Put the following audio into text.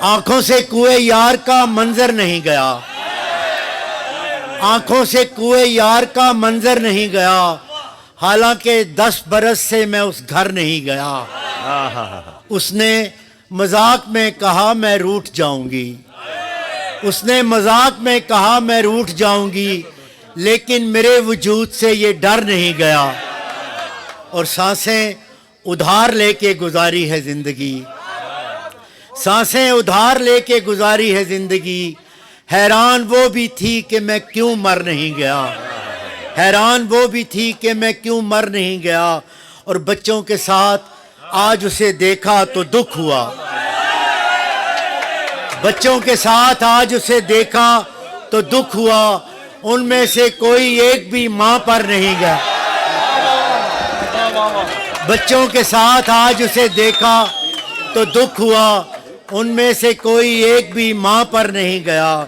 आंखों से कुएं यार का मंजर नहीं गया, आंखों से कुएं यार का मंजर नहीं गया, हालांकि 10 बरस से मैं उस घर नहीं गया। उसने मजाक में कहा मैं रूठ जाऊंगी, उसने मजाक में कहा मैं रूठ जाऊंगी, लेकिन मेरे वजूद से ये डर नहीं गया और सांसें उधार लेके गुजारी है जिंदगी, सांसें उधार लेके गुजारी है जिंदगी। हैरान वो भी थी कि मैं क्यों मर नहीं गया, हैरान वो भी थी कि मैं क्यों मर नहीं गया। और बच्चों के साथ आज उसे देखा तो दुख हुआ, बच्चों के साथ आज उसे देखा तो दुख हुआ, उनमें से कोई एक भी मां पर नहीं गया। बच्चों के साथ आज उसे देखा तो दुख हुआ, उनमें से कोई एक भी मां पर नहीं गया।